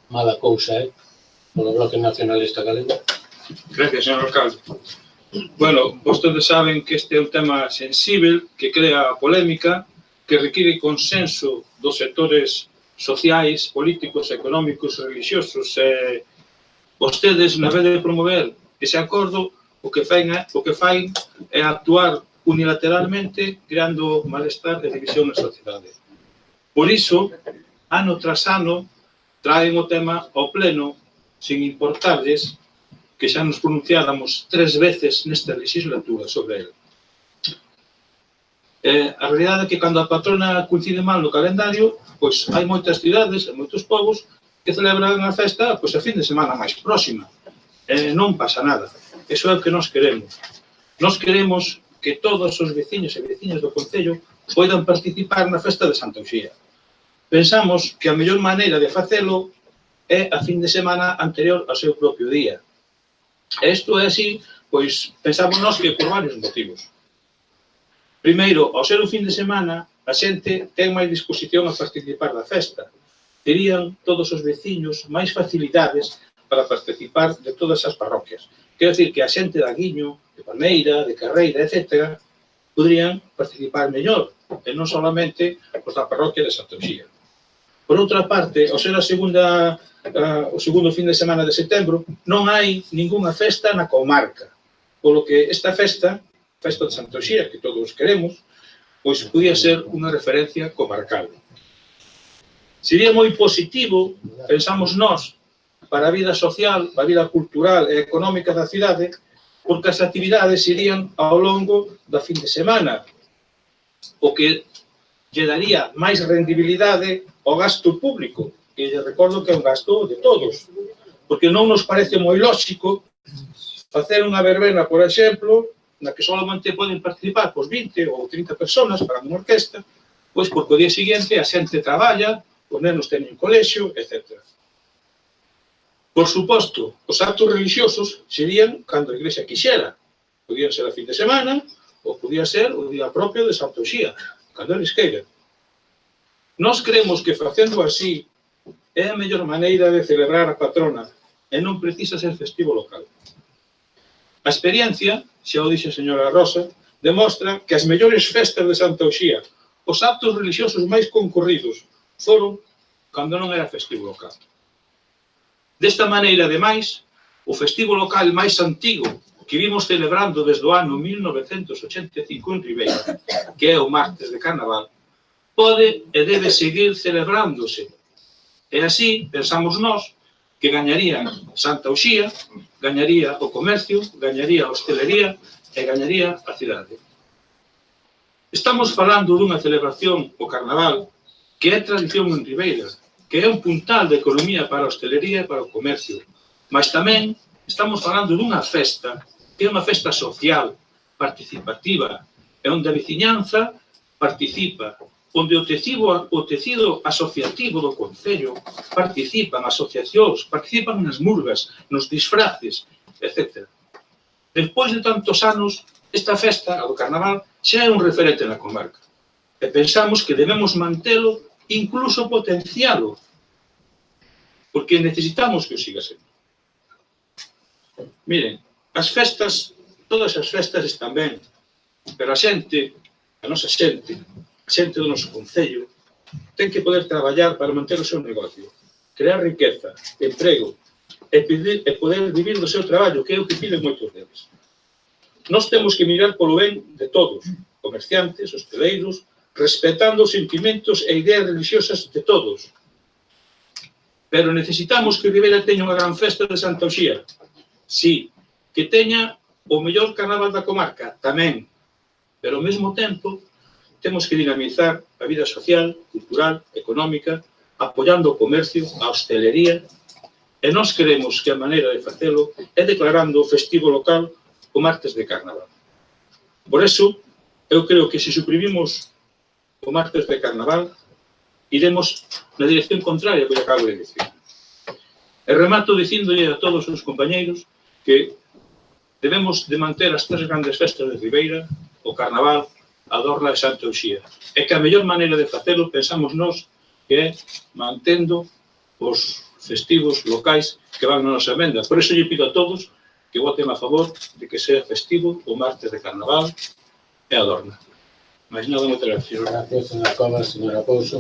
mala cousa, polo Bloque Nacionalista Galego. Gracias, señor alcalde. Bueno, vostedes saben que este é un tema sensible, que crea polémica, que requiere consenso dos sectores sociais, políticos, económicos, religiosos. Vostedes, na vez de promover ese acordo, o que fan é actuar unilateralmente, creando malestar e división na sociedade. Por iso, ano tras ano, traen o tema ao pleno, sin importarles que xa nos pronunciáramos 3 veces nesta legislatura sobre ele. A realidade é que cando a patrona coincide mal no calendario, pois hai moitas cidades e moitos povos que celebran a festa pois a fin de semana máis próxima. Non pasa nada. Eso é o que nós queremos. Nós queremos que todos os veciños e veciñas do concello poidan participar na festa de Santa Uxía. Pensamos que a mellor maneira de facelo é a fin de semana anterior ao seu propio día. E isto é así, pois pensamos nós que por varios motivos. Primeiro, ao ser un fin de semana, a xente ten máis disposición a participar da festa. Terían todos os veciños máis facilidades para participar de todas as parroquias. Quero dicir que a xente de Aguiño, de Palmeira, de Carreira, etc., poderían participar mellor, e non solamente os da parroquia de Santa Uxía. Por outra parte, ao ser o segundo fin de semana de setembro, non hai ningunha festa na comarca, polo que esta festa de Santa Uxía, que todos queremos, pois podía ser unha referencia comarcal. Sería moi positivo, pensamos nós, para a vida social, a vida cultural e económica da cidade, porque as actividades irían ao longo da fin de semana, o que lle daría máis rendibilidade ao gasto público, que lle recordo que é un gasto de todos, porque non nos parece moi lóxico facer unha verbena, por exemplo, na que solamente poden participar 20 ou 30 personas para unha orquesta, pois porque o día seguinte a xente traballa, os nenos teñen colexio, etc. Por suposto, os actos religiosos serían cando a Igrexa quixera. Podían ser a fin de semana ou podía ser o día propio de Santa Uxía, cando eles queiran. Nós creemos que facendo así é a mellor maneira de celebrar a patrona e non precisa ser festivo local. A experiencia, xa o dixe a señora Rosa, demostra que as mellores festas de Santa Uxía, os actos religiosos máis concorridos, foron cando non era festivo local. Desta maneira, ademais, o festivo local máis antigo que vimos celebrando desde o ano 1985 en Ribeira, que é o martes de Carnaval, pode e debe seguir celebrándose. E así, pensamos nós, que gañaría Santa Uxía, gañaría o comercio, gañaría a hostelería e gañaría a cidade. Estamos falando dunha celebración, o Carnaval, que é tradición en Ribeira, que é un puntal de economía para a hostelería e para o comercio. Mas tamén estamos falando dunha festa, que é unha festa social, participativa, e onde a veciñanza participa, onde o tecido asociativo do concello participan asociacións, participan nas murgas, nos disfraces, etc. Despois de tantos anos, esta festa, a do Carnaval, xa é un referente na comarca. E pensamos que debemos mantelo, incluso potencialo, porque necesitamos que o siga sendo. Miren, as festas, todas as festas están ben, pero a xente, a nosa xente, a xente do noso concello, ten que poder traballar para manter o seu negocio, crear riqueza, emprego, e poder vivir do seu traballo, que é o que piden moitos deles. Nós temos que mirar polo ben de todos, comerciantes, hosteleiros, respetando os sentimentos e ideas religiosas de todos. Pero necesitamos que Ribeira teña unha gran festa de Santa Uxía. Sí, que teña o mellor carnaval da comarca, tamén. Pero ao mesmo tempo, temos que dinamizar a vida social, cultural, económica, apoiando o comercio, a hostelería, e nós queremos que a maneira de facelo é declarando o festivo local o martes de Carnaval. Por eso, eu creo que se suprimimos o martes de Carnaval, iremos na dirección contraria que eu acabo de dicir. E remato dicíndolle a todos os compañeiros que debemos de manter as 3 grandes festas de Ribeira, o Carnaval, a Dorna e Santa Uxía. E que a mellor maneira de facelo, pensamos nós, que é mantendo os festivos locais que van na nosa emenda. Por iso lle pido a todos que voten a favor de que sea festivo o martes de Carnaval e a Dorna. Mais nada, moitas gracias. Gracias, señor Covas, señora Pouso.